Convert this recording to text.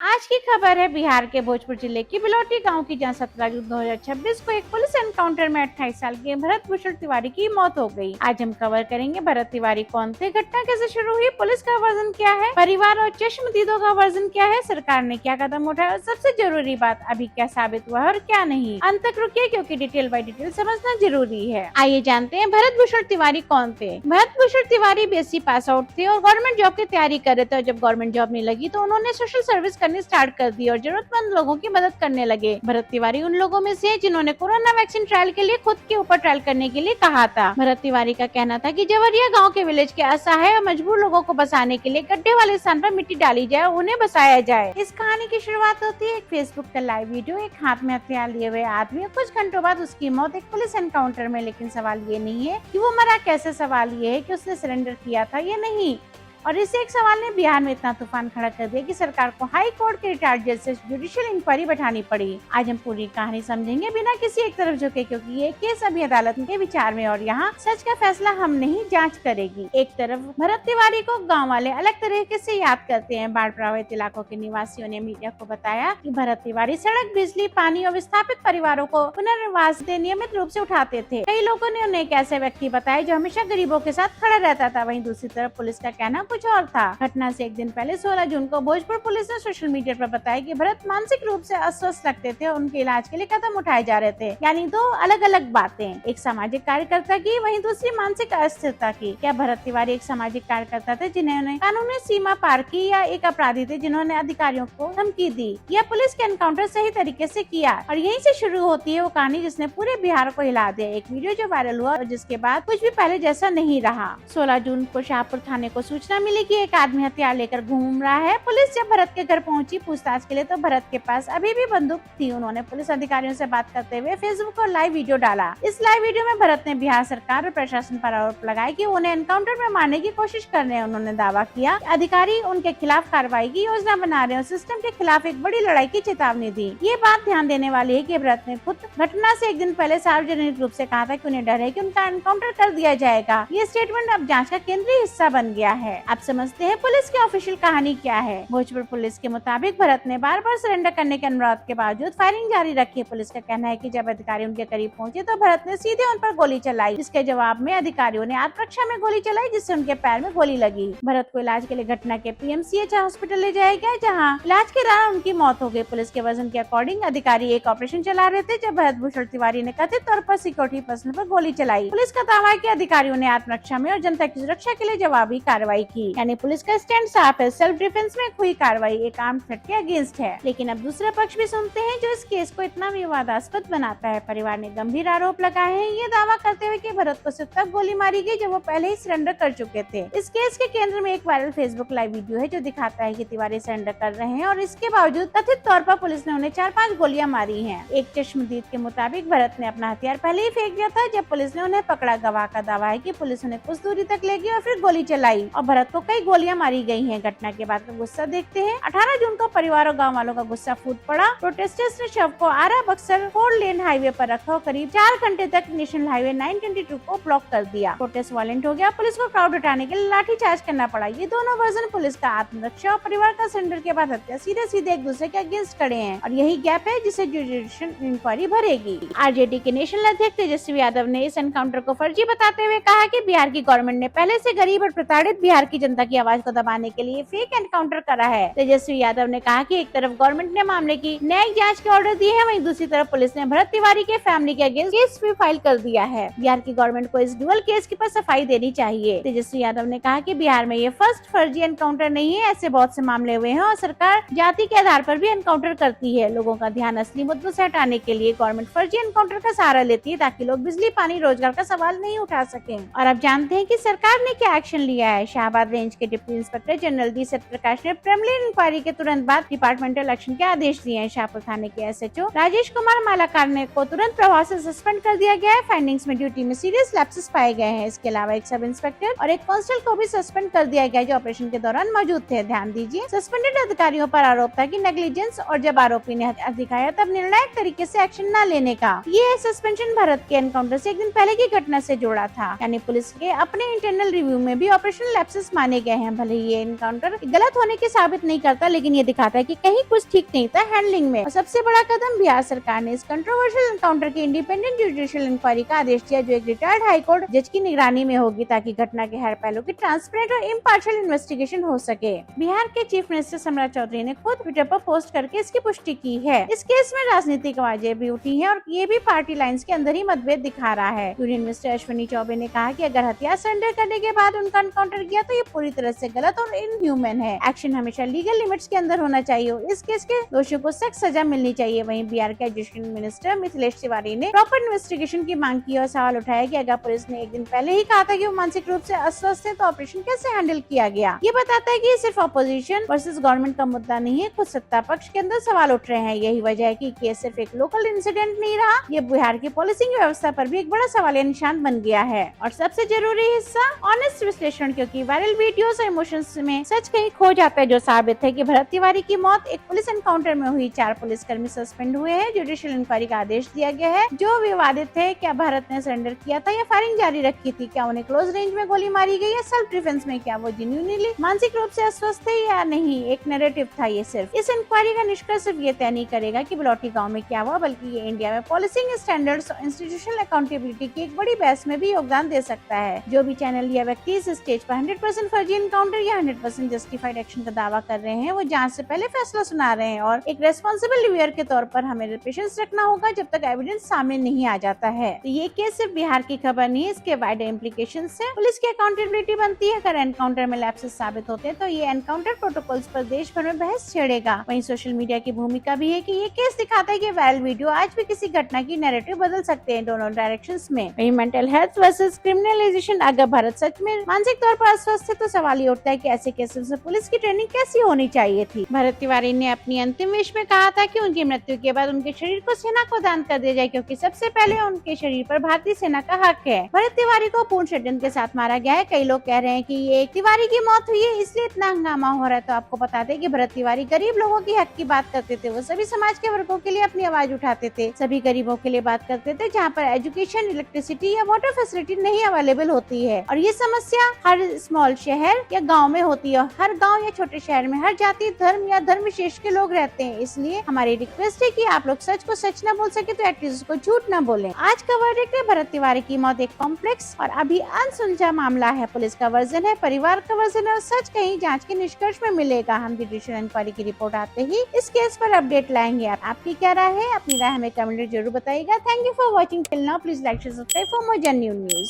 आज की खबर है बिहार के भोजपुर जिले की बिलौटी गांव की, जहां 17 जून 2026 को एक पुलिस एनकाउंटर में 28 साल के भरत भूषण तिवारी की मौत हो गई। आज हम कवर करेंगे भरत तिवारी कौन थे, घटना कैसे शुरू हुई, पुलिस का वर्जन क्या है, परिवार और चश्मदीदों का वर्जन क्या है, सरकार ने क्या कदम उठाया और सबसे जरूरी बात अभी क्या साबित हुआ है और क्या नहीं। अंत तक रुकिए क्योंकि डिटेल बाय डिटेल समझना जरूरी है। आइए जानते हैं भरत भूषण तिवारी कौन थे। Bharat Bhushan Tiwari BSc pass out थे और गवर्नमेंट जॉब की तैयारी कर रहे थे। जब गवर्नमेंट जॉब नहीं लगी तो उन्होंने सोशल सर्विस करनी स्टार्ट कर दी और जरूरतमंद लोगों की मदद करने लगे। भरत तिवारी उन लोगों में से जिन्होंने कोरोना वैक्सीन ट्रायल के लिए खुद के ऊपर ट्रायल करने के लिए कहा था। भरत तिवारी का कहना था कि जवरिया गांव के विलेज के असहाय और मजबूर लोगों को बसाने के लिए गड्ढे वाले स्थान पर मिट्टी डाली जाए और उन्हें बसाया जाए। इस कहानी की शुरुआत होती है एक फेसबुक का लाइव वीडियो, एक हाथ में हथियार लिए हुए आदमी और कुछ घंटों बाद उसकी मौत एक पुलिस एनकाउंटर में। लेकिन सवाल ये नहीं है कि वो मरा कैसे, सवाल ये है कि उसने सरेंडर किया था या नहीं। और इस एक सवाल ने बिहार में इतना तूफान खड़ा कर दिया कि सरकार को हाई कोर्ट के रिटायर्ड जज से जुडिशियल इंक्वायरी बैठानी पड़ी। आज हम पूरी कहानी समझेंगे बिना किसी एक तरफ झुके, क्योंकि ये केस अभी अदालत के विचार में और यहाँ सच का फैसला हम नहीं जांच करेगी। एक तरफ भरत तिवारी को गांव वाले अलग तरीके से याद करते हैं। बाढ़ प्रभावित इलाकों के निवासियों ने मीडिया को बताया कि भरत तिवारी सड़क, बिजली, पानी और विस्थापित परिवारों को पुनर्वास नियमित रूप से उठाते थे। कई लोगों ने उन्हें एक ऐसे व्यक्ति बताया जो हमेशा गरीबों के साथ खड़ा रहता था। वहीं दूसरी तरफ पुलिस का कहना कुछ और था। घटना से एक दिन पहले 16 जून को भोजपुर पुलिस ने सोशल मीडिया पर बताया कि भरत मानसिक रूप से अस्वस्थ लगते थे और उनके इलाज के लिए कदम उठाए जा रहे थे। यानी दो अलग अलग बातें, एक सामाजिक कार्यकर्ता की, वहीं दूसरी मानसिक अस्थिरता की। क्या भरत तिवारी एक सामाजिक कार्यकर्ता थे जिन्होंने कानूनी सीमा पार की, या एक अपराधी थे जिन्होंने अधिकारियों को धमकी दी, या पुलिस के एनकाउंटर सही तरीके से किया? और यहीं से शुरू होती है वो कहानी जिसने पूरे बिहार को हिला दिया। एक वीडियो जो वायरल हुआ और जिसके बाद कुछ भी पहले जैसा नहीं रहा। 16 जून को शाहपुर थाने को सूचना मिली कि एक आदमी हथियार लेकर घूम रहा है। पुलिस जब भरत के घर पहुंची पूछताछ के लिए तो भरत के पास अभी भी बंदूक थी। उन्होंने पुलिस अधिकारियों से बात करते हुए फेसबुक और लाइव वीडियो डाला। इस लाइव वीडियो में भरत ने बिहार सरकार और प्रशासन पर आरोप लगाया कि उन्हें एनकाउंटर में मारने की कोशिश कर रहे हैं। उन्होंने दावा किया कि अधिकारी उनके खिलाफ कार्रवाई की योजना बना रहे हैं और सिस्टम के खिलाफ एक बड़ी लड़ाई की चेतावनी दी। ये बात ध्यान देने वाली है कि भरत ने खुद घटना से एक दिन पहले सार्वजनिक रूप से कहा था कि उन्हें डर है कि उनका एनकाउंटर कर दिया जाएगा। ये स्टेटमेंट अब जांच का केंद्रीय हिस्सा बन गया है। अब समझते हैं पुलिस की ऑफिशियल कहानी क्या है। भोजपुर पुलिस के मुताबिक भरत ने बार बार सरेंडर करने के अनुरोध के बावजूद फायरिंग जारी रखी। पुलिस का कहना है कि जब अधिकारी उनके करीब पहुंचे तो भरत ने सीधे उन पर गोली चलाई। इसके जवाब में अधिकारियों ने आत्मरक्षा में गोली चलाई, जिससे उनके पैर में गोली लगी। भरत को इलाज के लिए घटना के PMCH हॉस्पिटल ले जाया गया, जहाँ इलाज के दौरान उनकी मौत हो गई। पुलिस के वर्जन के अकॉर्डिंग अधिकारी एक ऑपरेशन चला रहे थे जब भरत भूषण तिवारी ने कथित तौर पर सिक्योरिटी पर्सन पर गोली चलाई। पुलिस का दावा है कि अधिकारियों ने आत्मरक्षा में और जनता की सुरक्षा के लिए जवाबी कार्रवाई की। यानी पुलिस का स्टैंड साफ है, सेल्फ डिफेंस में हुई कार्रवाई एक आर्म्ड थ्रेट के अगेंस्ट है। लेकिन अब दूसरा पक्ष भी सुनते हैं जो इस केस को इतना विवादास्पद बनाता है। परिवार ने गंभीर आरोप लगाए हैं, ये दावा करते हुए कि भरत को सिर्फ तब गोली मारी गई जब वो पहले ही सरेंडर कर चुके थे। इस केस के केंद्र में एक वायरल फेसबुक लाइव वीडियो है जो दिखाता है कि तिवारी सरेंडर कर रहे हैं और इसके बावजूद कथित तौर पर पुलिस ने उन्हें 4-5 गोलियां मारी हैं। एक चश्मदीद के मुताबिक भरत ने अपना हथियार पहले ही फेंक दिया था जब पुलिस ने उन्हें पकड़ा। गवाह का दावा है कि पुलिस उन्हें कुछ दूरी तक ले गई और फिर गोली चलाई और भरत को कई गोलियां मारी गई हैं। घटना के बाद का गुस्सा देखते हैं। 18 जून को परिवार और गांव वालों का गुस्सा फूट पड़ा। प्रोटेस्टर्स ने शव को आरा बक्सर 4 लेन हाईवे पर रखा और करीब 4 घंटे तक नेशनल हाईवे 922 को ब्लॉक कर दिया। प्रोटेस्ट वायलेंट हो गया। पुलिस को क्राउड हटाने के लिए लाठीचार्ज करना पड़ा। ये दोनों वर्जन, पुलिस का आत्मरक्षा और परिवार का सरेंडर के बाद हत्या, सीधे सीधे एक दूसरे के अगेंस्ट खड़े हैं और यही गैप है जिसे जुडिशियल इंक्वायरी भरेगी। RJD के नेशनल अध्यक्ष तेजस्वी यादव ने इस एनकाउंटर को फर्जी बताते हुए कहा कि बिहार की गवर्नमेंट ने पहले से गरीब और प्रताड़ित बिहार की जनता की आवाज को दबाने के लिए फेक एनकाउंटर करा है। तेजस्वी यादव ने कहा कि एक तरफ गवर्नमेंट ने मामले की न्यायिक जांच के ऑर्डर दिए हैं, वहीं दूसरी तरफ पुलिस ने भरत तिवारी के फैमिली के अगेंस्ट केस भी फाइल कर दिया है। बिहार की गवर्नमेंट को इस डुअल केस के पर सफाई देनी चाहिए। तेजस्वी यादव ने कहा कि बिहार में ये फर्स्ट फर्जी एनकाउंटर नहीं है, ऐसे बहुत से मामले हुए हैं और सरकार जाति के आधार पर भी एनकाउंटर करती है। लोगों का ध्यान असली मुद्दों से हटाने के लिए गवर्नमेंट फर्जी एनकाउंटर का सहारा लेती है ताकि लोग बिजली, पानी, रोजगार का सवाल नहीं उठा सके। और अब जानते हैं कि सरकार ने क्या एक्शन लिया है। शाहबाद रेंज के deputy inspector general D Satyaprakash ने प्रिलिमिनरी इंक्वायरी के तुरंत बाद डिपार्टमेंटल एक्शन के आदेश दिए हैं। शाहपुर थाने के SHO राजेश कुमार मालाकार को तुरंत प्रभाव से सस्पेंड कर दिया गया है। फाइंडिंग्स में ड्यूटी में सीरियस लैप्सेस पाए गए हैं। इसके अलावा एक सब इंस्पेक्टर और एक कांस्टेबल को भी सस्पेंड कर दिया गया जो ऑपरेशन के दौरान मौजूद थे। ध्यान दीजिए, सस्पेंडेड अधिकारियों पर आरोप था कि नेग्लिजेंस और जब आरोपी ने हथियार दिखाया तब निर्णायक तरीके से एक्शन न लेने का। ये सस्पेंशन भरत के एनकाउंटर से एक दिन पहले की घटना से जोड़ा था। यानी पुलिस के अपने इंटरनल रिव्यू में भी ऑपरेशनल लैप्सेस माने गए हैं। भले ये एनकाउंटर गलत होने के साबित नहीं करता, लेकिन ये दिखाता है कि कहीं कुछ ठीक नहीं था हैंडलिंग में। और सबसे बड़ा कदम, बिहार सरकार ने इस कंट्रोवर्शियल एनकाउंटर की इंडिपेंडेंट जुडिशियल इंक्वायरी का आदेश दिया, जो एक रिटायर्ड हाईकोर्ट जज की निगरानी में होगी, ताकि घटना के हर पहलू की ट्रांसपेरेंट और इम्पार्शियल इन्वेस्टिगेशन हो सके। बिहार के चीफ मिनिस्टर सम्राट चौधरी ने खुद ट्विटर पर पोस्ट करके इसकी पुष्टि की है। इस केस में राजनीतिक आवाजें भी उठी हैं और ये भी पार्टी लाइंस के अंदर ही मतभेद दिखा रहा है। यूनियन मिनिस्टर अश्विनी चौबे ने कहा कि अगर हथियार सरेंडर करने के बाद उनका एनकाउंटर किया तो ये पूरी तरह से गलत और इनह्यूमन है। एक्शन हमेशा लीगल लिमिट्स के अंदर होना चाहिए। इस केस के दोषियों को सख्त सजा मिलनी चाहिए। वहीं बिहार के एजुकेशन मिनिस्टर मिथिलेश तिवारी ने प्रॉपर इन्वेस्टिगेशन की मांग की और सवाल उठाया कि अगर पुलिस ने एक दिन पहले ही कहा था कि वो मानसिक रूप से अस्वस्थ है, तो ऑपरेशन कैसे हैंडल किया गया। ये बताता है कि सिर्फ अपोजिशन वर्सेस गवर्नमेंट का मुद्दा नहीं है, खुद सत्ता पक्ष के अंदर सवाल उठ रहे हैं। यही वजह है कि केस सिर्फ एक लोकल इंसिडेंट नहीं रहा, ये बिहार की पॉलिसिंग व्यवस्था पर भी एक बड़ा सवालिया निशान बन गया है। और सबसे जरूरी हिस्सा, ऑनेस्ट विश्लेषण, क्योंकि वायरल वीडियोस और इमोशंस में सच कहीं खो जाता है, जो साबित है कि भरत तिवारी की मौत एक पुलिस एनकाउंटर में हुई। 4 पुलिसकर्मी सस्पेंड हुए हैं। जुडिशियल इंक्वायरी का आदेश दिया गया है। जो विवादित है, क्या भारत ने सरेंडर किया था या फायरिंग जारी रखी थी, क्या उन्हें क्लोज रेंज में गोली मारी गई या सेल्फ डिफेंस में, क्या वो जेन्युइनली मानसिक रूप से अस्वस्थ थे या नहीं, एक नैरेटिव था ये सिर्फ। इस इंक्वायरी का निष्कर्ष सिर्फ ये तय नहीं करेगा कि बिलौटी गांव में क्या हुआ, बल्कि ये इंडिया में पॉलिसिंग स्टैंडर्ड्स और इंस्टीट्यूशनल अकाउंटेबिलिटी की एक बड़ी बहस में भी योगदान दे सकता है। जो भी चैनल या व्यक्ति इस स्टेज पर 100% फर्जी एनकाउंटर या 100% जस्टिफाइड एक्शन का दावा कर रहे हैं, वो जांच से पहले फैसला सुना रहे हैं। और एक रेस्पॉन्सिबल रिव्यूअर के तौर पर हमें पेशेंस रखना होगा जब तक एविडेंस सामने नहीं आ जाता है। तो ये केस सिर्फ बिहार की खबर नहीं है, इसके वाइडर इम्प्लीकेशंस है। पुलिस की अकाउंटेबिलिटी बनती है। अगर एनकाउंटर में लैप्सेस साबित होते हैं तो ये एनकाउंटर प्रोटोकॉल्स पर देश भर में बहस छेड़ेगा। वहीं सोशल मीडिया की भूमिका भी है कि ये केस दिखाता है कि वायरल वीडियो आज भी किसी घटना की नैरेटिव बदल सकते हैं, दोनों डायरेक्शंस में। वहीं मेंटल हेल्थ वर्सेस क्रिमिनलाइजेशन, अगर भारत सच में मानसिक तौर पर अस्वस्थ है तो सवाल ये उठता है कि ऐसे केसेस में पुलिस की ट्रेनिंग कैसी होनी चाहिए थी। भरत तिवारी ने अपनी अंतिम विश में कहा था कि उनकी मृत्यु के बाद उनके शरीर को सेना को दान कर दिया जाए, क्योंकि सबसे पहले उनके शरीर पर भारतीय सेना का हक है। भरत तिवारी को पूर्ण षड्यंत्र के साथ मारा गया है। कई लोग कह रहे हैं कि ये तिवारी की मौत हुई है इसलिए इतना हंगामा हो रहा है। तो आपको बता दें कि भरत तिवारी गरीब लोगों की हक की बात करते थे। वो सभी समाज के वर्गों के लिए अपनी आवाज उठाते थे, सभी गरीबों के लिए बात करते थे जहाँ पर एजुकेशन, इलेक्ट्रिसिटी या वाटर फैसिलिटी नहीं अवेलेबल होती है। और ये समस्या हर स्मॉल शहर या गाँव में होती है। हर गाँव या छोटे शहर में हर जाति, धर्म या धर्म विशेष के लोग रहते हैं। इसलिए हमारी रिक्वेस्ट है कि आप लोग सच को सच न बोल सके तो एटलीस्ट उसको झूठ न बोलें। आज का वर्डिक्ट है, भरत तिवारी की मौत एक कॉम्प्लेक्स और अभी अनसुलझा मामला है। पुलिस का वर्जन है, परिवार का वर्जन है और सच कहीं जांच के निष्कर्ष में मिलेगा। हम जुडिशियल इंक्वायरी की रिपोर्ट आते ही इस केस पर अपडेट लाएंगे। आपकी क्या राय है? अपनी राय हमें कमेंट में जरूर बताइएगा। Thank you for watching till now. Please like, share, subscribe for more genuine news.